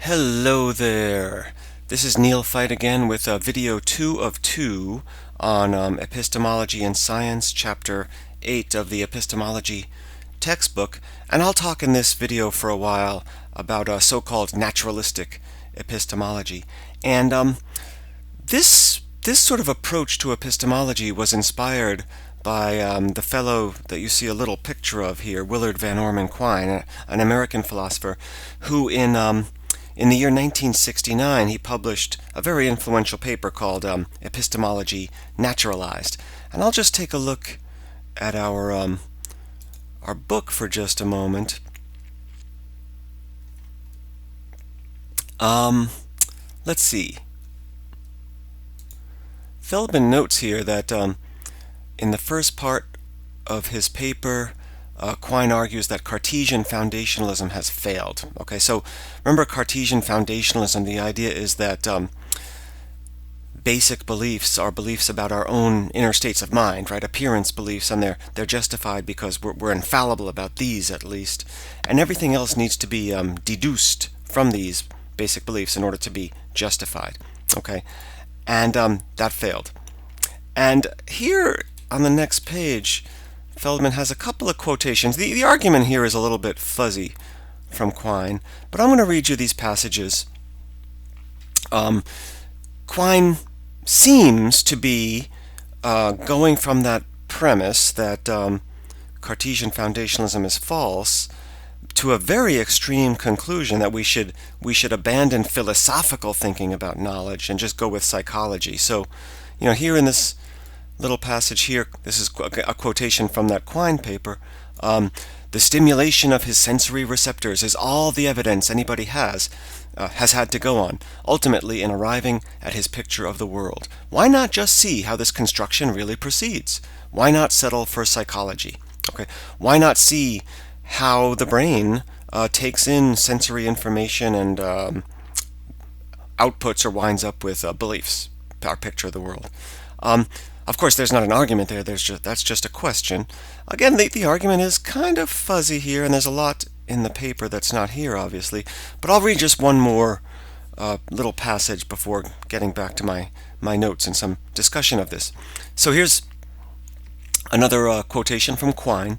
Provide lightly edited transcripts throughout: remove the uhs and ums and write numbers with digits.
Hello there. This is Neil Fight again with video 2 of 2 on Epistemology and Science, Chapter 8 of the Epistemology textbook. And I'll talk in this video for a while about so-called naturalistic epistemology. And this sort of approach to epistemology was inspired by the fellow that you see a little picture of here, Willard Van Orman Quine, an American philosopher, who in the year 1969, he published a very influential paper called Epistemology Naturalized. And I'll just take a look at our book for just a moment. Let's see. Feldman notes here that in the first part of his paper, Quine argues that Cartesian foundationalism has failed. Okay, so remember Cartesian foundationalism, the idea is that basic beliefs are beliefs about our own inner states of mind, right? Appearance beliefs, and they're justified because we're infallible about these at least, and everything else needs to be deduced from these basic beliefs in order to be justified. Okay, and that failed. And here on the next page, Feldman has a couple of quotations. The argument here is a little bit fuzzy from Quine, but I'm going to read you these passages. Quine seems to be going from that premise that Cartesian foundationalism is false to a very extreme conclusion that we should abandon philosophical thinking about knowledge and just go with psychology. So, here in this little passage here, this is a quotation from that Quine paper. The stimulation of his sensory receptors is all the evidence anybody has had to go on, ultimately in arriving at his picture of the world. Why not just see how this construction really proceeds? Why not settle for psychology? Okay, why not see how the brain takes in sensory information and outputs or winds up with beliefs, our picture of the world? Of course, there's not an argument there. That's just a question. Again, the argument is kind of fuzzy here, and there's a lot in the paper that's not here, obviously. But I'll read just one more little passage before getting back to my notes and some discussion of this. So here's another quotation from Quine.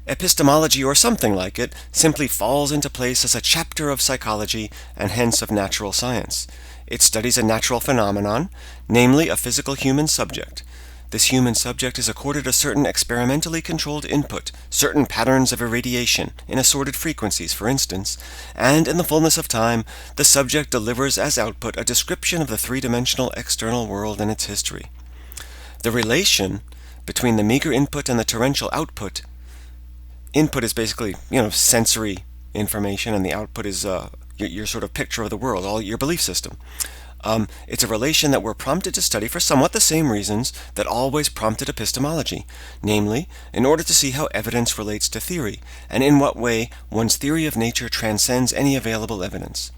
Epistemology, or something like it, simply falls into place as a chapter of psychology and hence of natural science. It studies a natural phenomenon, namely a physical human subject. This human subject is accorded a certain experimentally controlled input, certain patterns of irradiation, in assorted frequencies, for instance, and in the fullness of time, the subject delivers as output a description of the three-dimensional external world and its history. The relation between the meager input and the torrential output — input is basically, sensory information, and the output is your sort of picture of the world, all your belief system. It's a relation that we're prompted to study for somewhat the same reasons that always prompted epistemology, namely, in order to see how evidence relates to theory, and in what way one's theory of nature transcends any available evidence.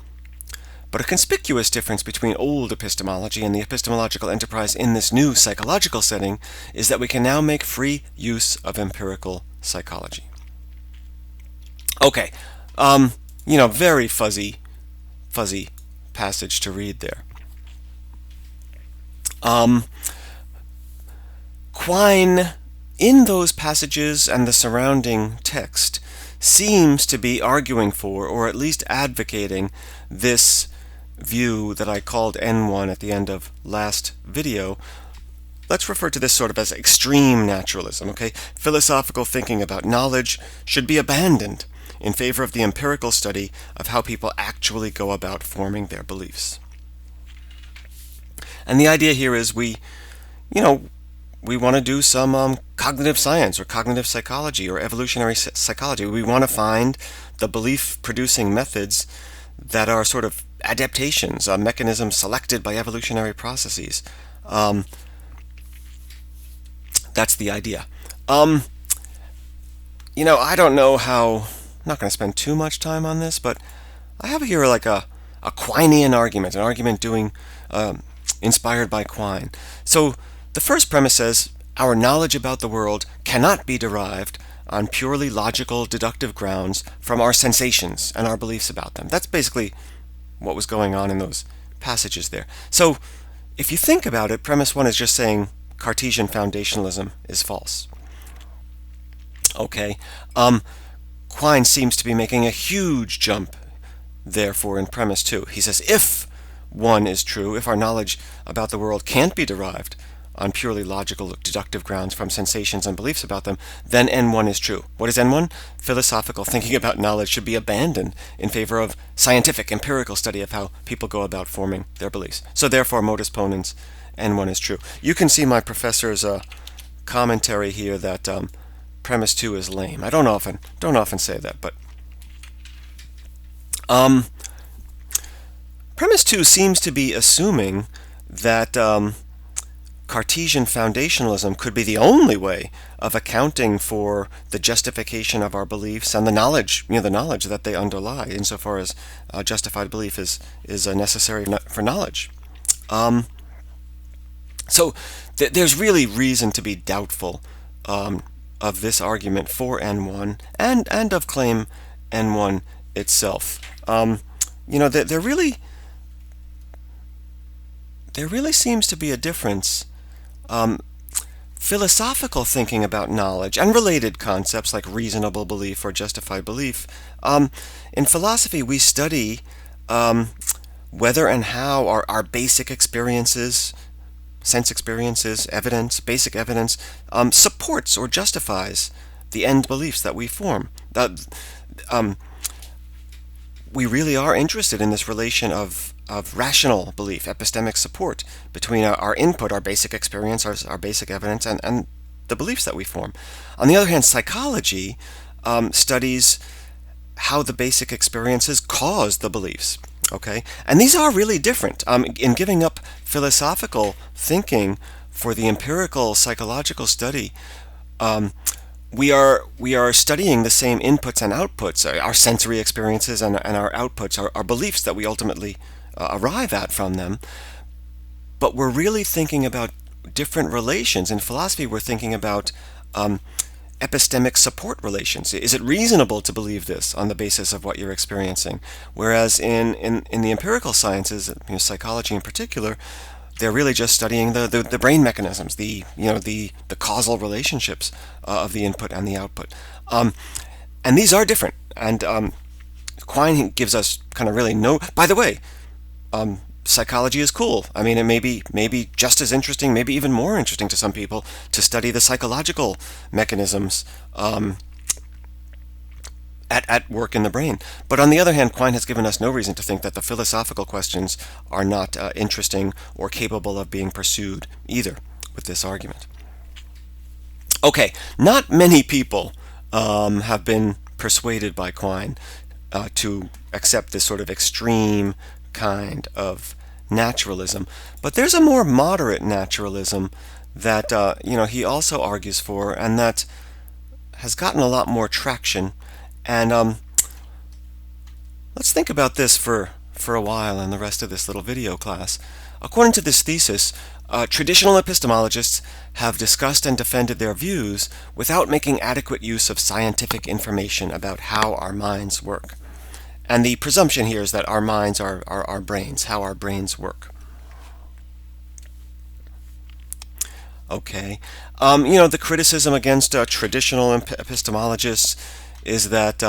But a conspicuous difference between old epistemology and the epistemological enterprise in this new psychological setting is that we can now make free use of empirical psychology. Okay, very fuzzy passage to read there. Quine, in those passages and the surrounding text, seems to be arguing for, or at least advocating, this view that I called N1 at the end of last video. Let's refer to this sort of as extreme naturalism, okay? Philosophical thinking about knowledge should be abandoned in favor of the empirical study of how people actually go about forming their beliefs. And the idea here is we want to do some cognitive science or cognitive psychology or evolutionary psychology. We want to find the belief-producing methods that are sort of adaptations, mechanisms selected by evolutionary processes. That's the idea. I don't know how. I'm not going to spend too much time on this, but I have here like a Quinean argument, an argument inspired by Quine. So the first premise says, our knowledge about the world cannot be derived on purely logical, deductive grounds from our sensations and our beliefs about them. That's basically what was going on in those passages there. So if you think about it, premise one is just saying Cartesian foundationalism is false. Okay, Quine seems to be making a huge jump, therefore, in premise two. He says, if one is true, if our knowledge about the world can't be derived on purely logical deductive grounds from sensations and beliefs about them, then N1 is true. What is N1? Philosophical thinking about knowledge should be abandoned in favor of scientific, empirical study of how people go about forming their beliefs. So therefore, modus ponens, N1 is true. You can see my professor's commentary here that premise 2 is lame. I don't often say that, but premise 2 seems to be assuming that Cartesian foundationalism could be the only way of accounting for the justification of our beliefs and the knowledge that they underlie, insofar as justified belief is necessary for knowledge. So there's really reason to be doubtful of this argument for N1 and of claim N1 itself. There really seems to be a difference. Philosophical thinking about knowledge and related concepts like reasonable belief or justified belief. In philosophy, we study whether and how our basic experiences, sense experiences, evidence, basic evidence, supports or justifies the end beliefs that we form. We really are interested in this relation of rational belief, epistemic support between our input, our basic experience, our basic evidence, and the beliefs that we form. On the other hand, psychology studies how the basic experiences cause the beliefs. Okay, and these are really different. In giving up philosophical thinking for the empirical psychological study, we are studying the same inputs and outputs, our sensory experiences and our outputs, our beliefs that we ultimately arrive at from them. But we're really thinking about different relations. In philosophy, we're thinking about epistemic support relations. Is it reasonable to believe this on the basis of what you're experiencing? Whereas in the empirical sciences, psychology in particular, they're really just studying the brain mechanisms, the causal relationships of the input and the output. And these are different. And Quine gives us kind of really no. By the way, psychology is cool. I mean, it may be just as interesting, maybe even more interesting to some people to study the psychological mechanisms at work in the brain. But on the other hand, Quine has given us no reason to think that the philosophical questions are not interesting or capable of being pursued either with this argument. Okay, not many people have been persuaded by Quine to accept this sort of extreme kind of naturalism, but there's a more moderate naturalism that he also argues for, and that has gotten a lot more traction. And let's think about this for a while in the rest of this little video class. According to this thesis, traditional epistemologists have discussed and defended their views without making adequate use of scientific information about how our minds work. And the presumption here is that our minds are our brains, how our brains work. Okay. The criticism against traditional epistemologists is that,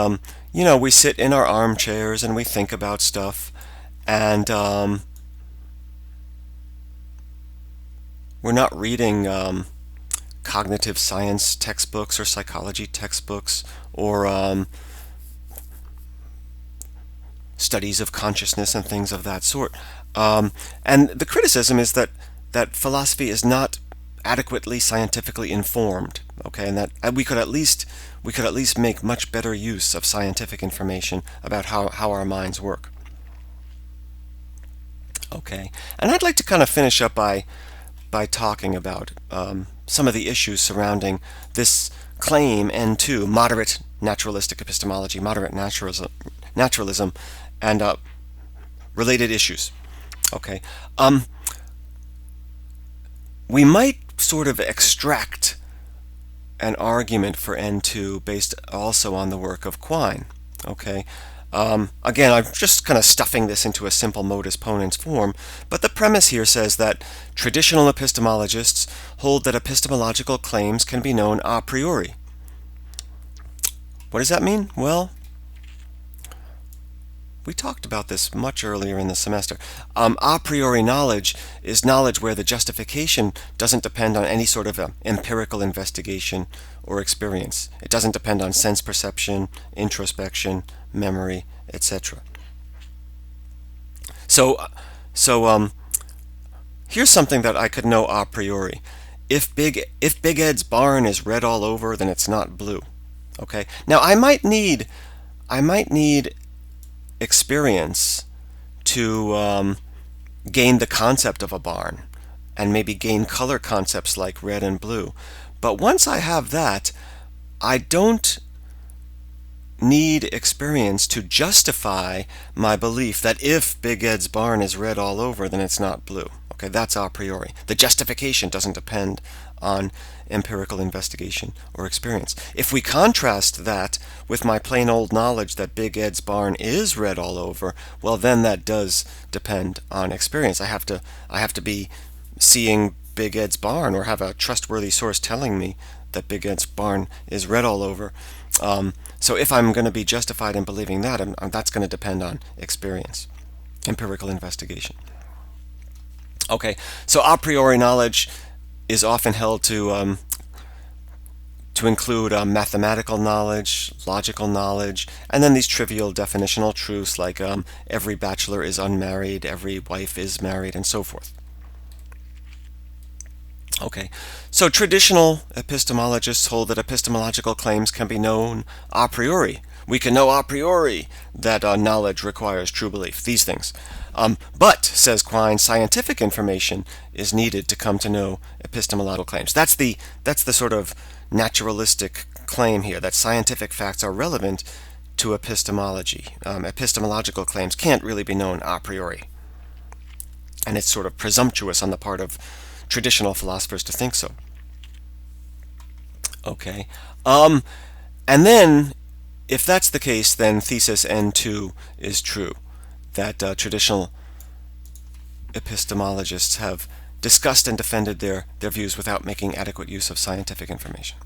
we sit in our armchairs and we think about stuff, and we're not reading cognitive science textbooks or psychology textbooks or studies of consciousness and things of that sort. And the criticism is that philosophy is not adequately scientifically informed. Okay, and that we could at least make much better use of scientific information about how our minds work. Okay, and I'd like to kind of finish up by talking about some of the issues surrounding this claim N2, moderate naturalistic epistemology, moderate naturalism, and related issues. Okay, we might sort of extract an argument for N2 based also on the work of Quine. Okay, Again, I'm just kind of stuffing this into a simple modus ponens form, but the premise here says that traditional epistemologists hold that epistemological claims can be known a priori. What does that mean? Well, we talked about this much earlier in the semester. A priori knowledge is knowledge where the justification doesn't depend on any sort of empirical investigation or experience. It doesn't depend on sense perception, introspection, memory, etc. So here's something that I could know a priori. If Big Ed's barn is red all over, then it's not blue. Okay. Now I might need experience to gain the concept of a barn and maybe gain color concepts like red and blue. But once I have that, I don't need experience to justify my belief that if Big Ed's barn is red all over, then it's not blue. Okay, that's a priori. The justification doesn't depend on empirical investigation or experience. If we contrast that with my plain old knowledge that Big Ed's barn is red all over, well, then that does depend on experience. I have to be seeing Big Ed's barn or have a trustworthy source telling me that Big Ed's barn is red all over. So if I'm going to be justified in believing that, that's going to depend on experience, empirical investigation. Okay, so a priori knowledge is often held to include mathematical knowledge, logical knowledge, and then these trivial definitional truths like every bachelor is unmarried, every wife is married, and so forth. Okay, so traditional epistemologists hold that epistemological claims can be known a priori. We can know a priori that knowledge requires true belief, these things. But, says Quine, scientific information is needed to come to know epistemological claims. That's the sort of naturalistic claim here, that scientific facts are relevant to epistemology. Epistemological claims can't really be known a priori. And it's sort of presumptuous on the part of traditional philosophers to think so. Okay. And then, if that's the case, then thesis N2 is true, that traditional epistemologists have discussed and defended their views without making adequate use of scientific information.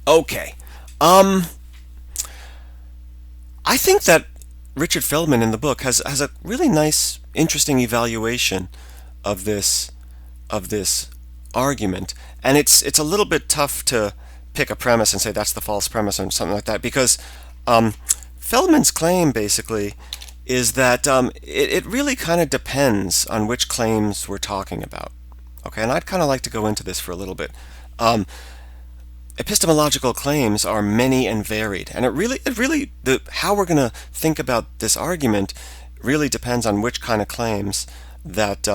Okay. I think that Richard Feldman in the book has a really nice, interesting evaluation of this argument, and it's a little bit tough to pick a premise and say that's the false premise or something like that, because Feldman's claim basically is that it really kind of depends on which claims we're talking about. Okay, and I'd kind of like to go into this for a little bit. Epistemological claims are many and varied, and how we're going to think about this argument really depends on which kind of claims that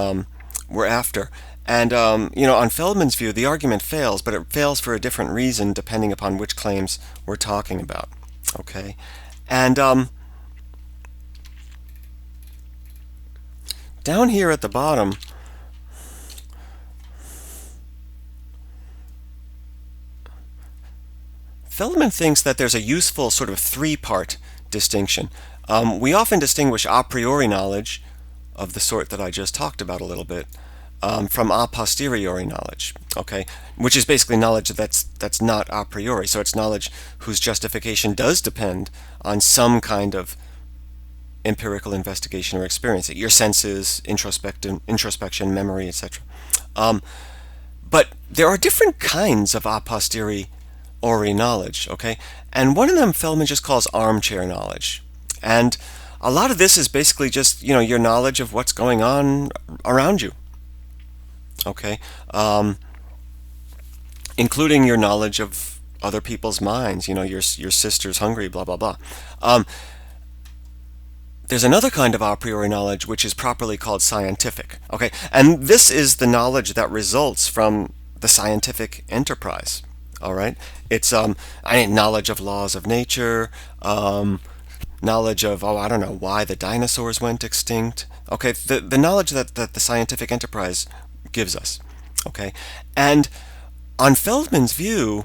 we're after. And on Feldman's view, the argument fails, but it fails for a different reason depending upon which claims we're talking about. Okay, and down here at the bottom, Feldman thinks that there's a useful sort of three-part distinction. We often distinguish a priori knowledge of the sort that I just talked about a little bit from a posteriori knowledge, okay, which is basically knowledge that's not a priori. So it's knowledge whose justification does depend on some kind of empirical investigation or experience, your senses, introspection, memory, etc. But there are different kinds of a posteriori knowledge, okay? And one of them Feldman just calls armchair knowledge. And a lot of this is basically just, your knowledge of what's going on around you, okay? Including your knowledge of other people's minds, your sister's hungry, blah, blah, blah. There's another kind of a priori knowledge which is properly called scientific, okay? And this is the knowledge that results from the scientific enterprise. All right, it's knowledge of laws of nature, knowledge of I don't know why the dinosaurs went extinct. Okay, the knowledge that the scientific enterprise gives us. Okay, and on Feldman's view,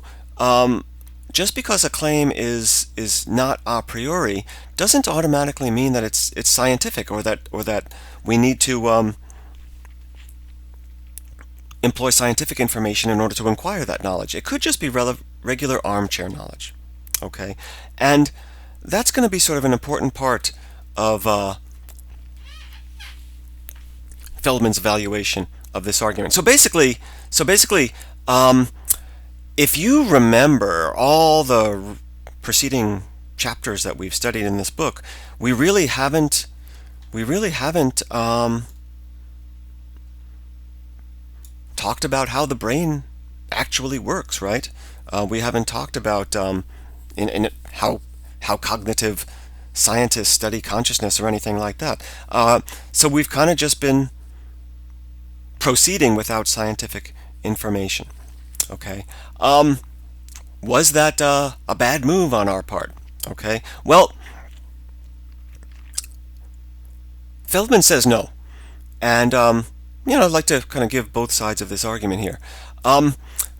just because a claim is not a priori doesn't automatically mean that it's scientific, or that we need to employ scientific information in order to acquire that knowledge. It could just be regular armchair knowledge. Okay, and that's going to be sort of an important part of Feldman's evaluation of this argument. So basically, if you remember all the preceding chapters that we've studied in this book, we really haven't talked about how the brain actually works, right? We haven't talked about in how cognitive scientists study consciousness or anything like that. So we've kind of just been proceeding without scientific information. Okay, was that a bad move on our part? Okay, well, Feldman says no, and I'd like to kind of give both sides of this argument here.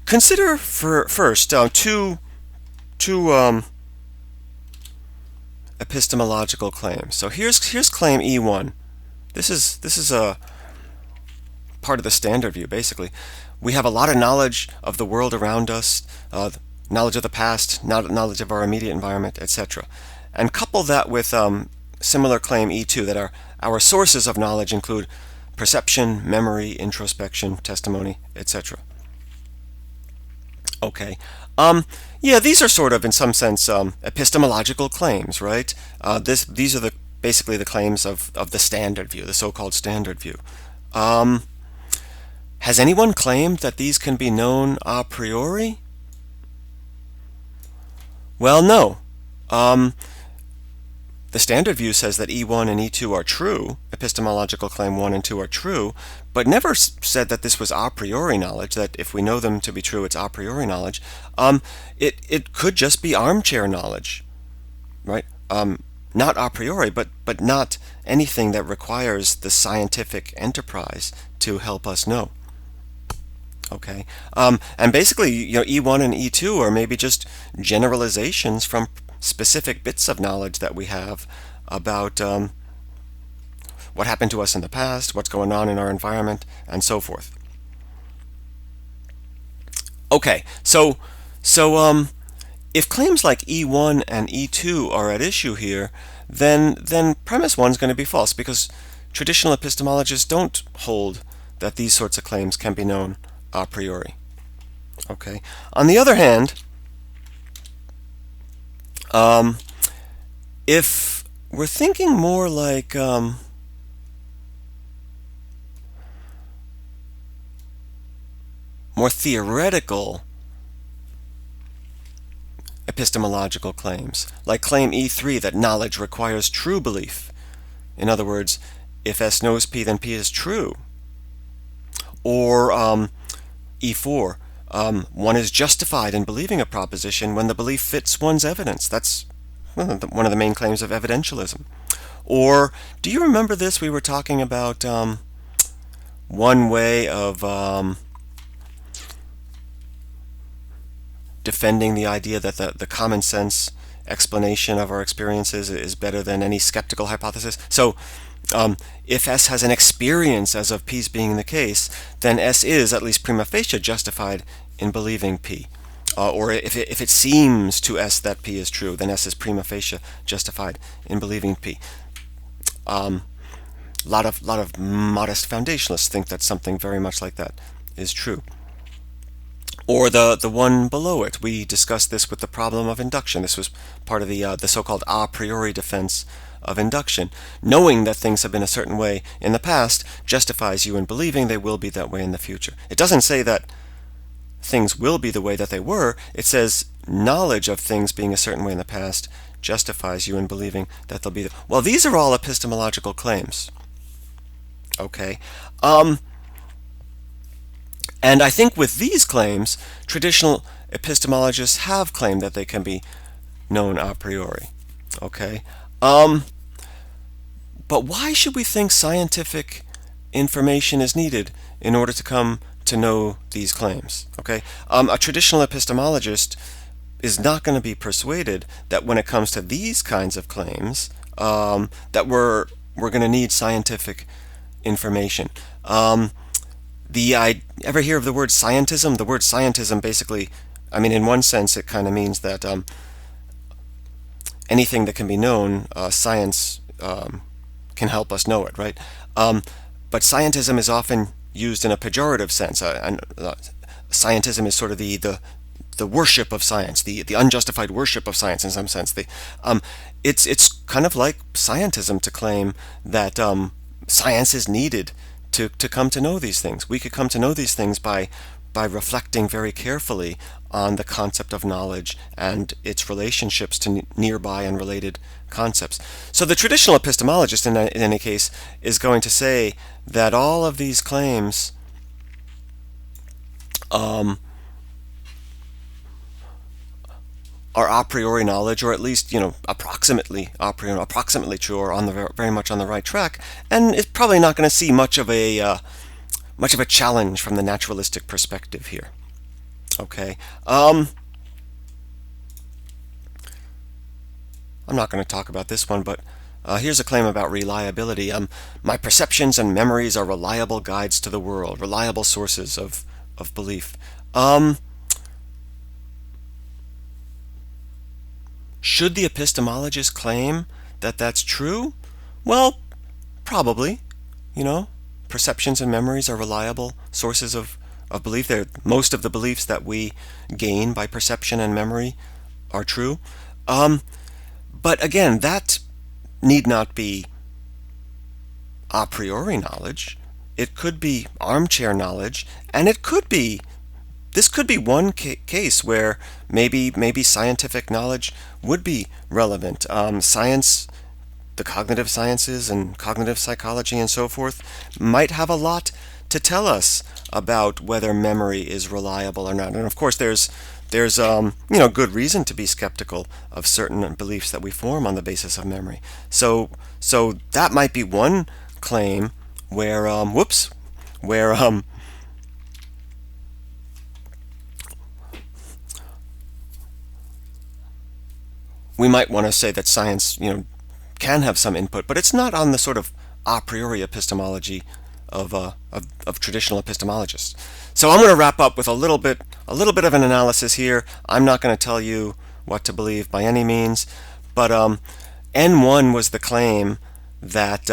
Consider first two epistemological claims. So here's claim E1. This is a part of the standard view. Basically, we have a lot of knowledge of the world around us, knowledge of the past, knowledge of our immediate environment, etc. And couple that with similar claim E2, that our sources of knowledge include perception, memory, introspection, testimony, etc. Okay. Yeah, these are sort of, in some sense, epistemological claims, right? These are basically the claims of the standard view, the so-called standard view. Has anyone claimed that these can be known a priori? Well, no. The standard view says that E1 and E2 are true, epistemological claim 1 and 2 are true, but never said that this was a priori knowledge, that if we know them to be true, it's a priori knowledge. It could just be armchair knowledge, right? Not a priori, but not anything that requires the scientific enterprise to help us know. Okay, and basically, E1 and E2 are maybe just generalizations from specific bits of knowledge that we have about what happened to us in the past, what's going on in our environment, and so forth. Okay, so if claims like E1 and E2 are at issue here, then premise 1 is going to be false, because traditional epistemologists don't hold that these sorts of claims can be known a priori. Okay. On the other hand, if we're thinking more like more theoretical epistemological claims, like claim E3 that knowledge requires true belief. In other words, if S knows P, then P is true. Or E4, one is justified in believing a proposition when the belief fits one's evidence. That's one of the main claims of evidentialism. Or, do you remember this? We were talking about one way of defending the idea that the common sense explanation of our experiences is better than any skeptical hypothesis. So, if S has an experience as of P's being the case, then S is, at least prima facie, justified in believing P. Or if it seems to S that P is true, then S is prima facie justified in believing P. Lot of modest foundationalists think that something very much like that is true. Or the one below it, we discussed this with the problem of induction. This was part of the so-called a priori defense of induction. Knowing that things have been a certain way in the past justifies you in believing they will be that way in the future. It doesn't say that things will be the way that they were. It says knowledge of things being a certain way in the past justifies you in believing that they'll be. Well, these are all epistemological claims. Okay. And I think with these claims, traditional epistemologists have claimed that they can be known a priori. Okay. But why should we think scientific information is needed in order to come to know these claims? Okay. A traditional epistemologist is not going to be persuaded that when it comes to these kinds of claims, that we're going to need scientific information. I ever hear of the word scientism? The word scientism basically, I mean, in one sense, it kind of means that anything that can be known, science can help us know it, right? But scientism is often used in a pejorative sense. Scientism is sort of the worship of science, the unjustified worship of science in some sense. It's kind of like scientism to claim that science is needed to come to know these things. We could come to know these things by reflecting very carefully on the concept of knowledge and its relationships to nearby and related concepts. So the traditional epistemologist, in any case, is going to say that all of these claims are a priori knowledge, or at least approximately true, or very much on the right track, and it's probably not going to see much of a challenge from the naturalistic perspective here. Okay. I'm not going to talk about this one, but here's a claim about reliability. My perceptions and memories are reliable guides to the world, reliable sources of belief. Should the epistemologist claim that that's true? Well, probably. Perceptions and memories are reliable sources of belief. Most of the beliefs that we gain by perception and memory are true. But again, that need not be a priori knowledge. It could be armchair knowledge, and this could be one case where maybe scientific knowledge would be relevant. Science, the cognitive sciences and cognitive psychology and so forth, might have a lot to tell us about whether memory is reliable or not. And of course, there's good reason to be skeptical of certain beliefs that we form on the basis of memory. So that might be one claim where we might want to say that science, can have some input, but it's not on the sort of a priori epistemology of traditional epistemologists. So I'm going to wrap up with a little bit of an analysis here. I'm not going to tell you what to believe by any means, but N1 was the claim that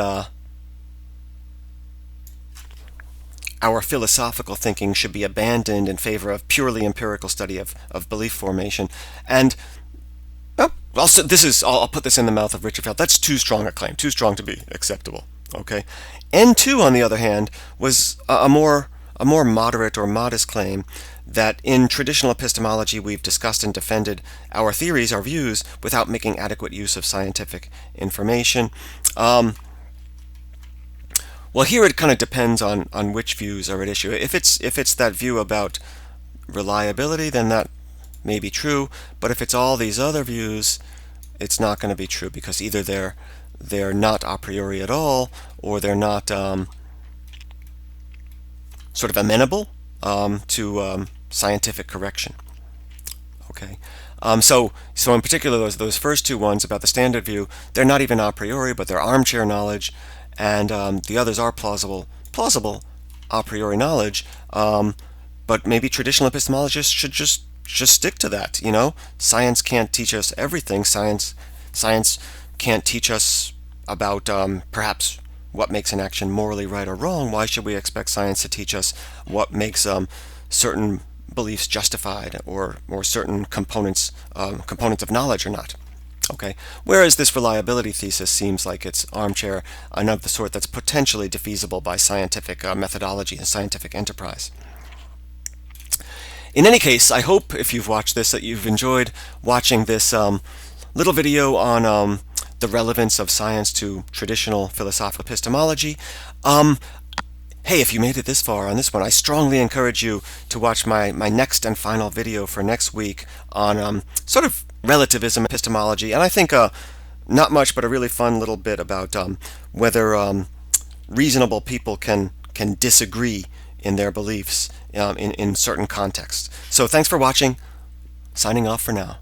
our philosophical thinking should be abandoned in favor of purely empirical study of belief formation. And also, I'll put this in the mouth of Richard Feld. That's too strong a claim, too strong to be acceptable. Okay. N2, on the other hand, was a more moderate or modest claim that in traditional epistemology we've discussed and defended our theories, our views, without making adequate use of scientific information. Well, here it kind of depends on which views are at issue. If it's that view about reliability, then that may be true. But if it's all these other views, it's not going to be true, because either they're not a priori at all, or they're not sort of amenable to scientific correction. Okay. So in particular, those first two ones about the standard view, they're not even a priori, but they're armchair knowledge, and the others are plausible a priori knowledge. But maybe traditional epistemologists should just stick to that. Science can't teach us everything. Science can't teach us about perhaps what makes an action morally right or wrong. Why should we expect science to teach us what makes certain beliefs justified, or certain components of knowledge or not? Okay. Whereas this reliability thesis seems like it's armchair and of the sort that's potentially defeasible by scientific methodology and scientific enterprise. In any case, I hope, if you've watched this, that you've enjoyed watching this little video on the relevance of science to traditional philosophical epistemology. Hey, if you made it this far on this one, I strongly encourage you to watch my next and final video for next week on sort of relativism epistemology, and I think not much, but a really fun little bit about whether reasonable people can disagree in their beliefs in certain contexts. So thanks for watching. Signing off for now.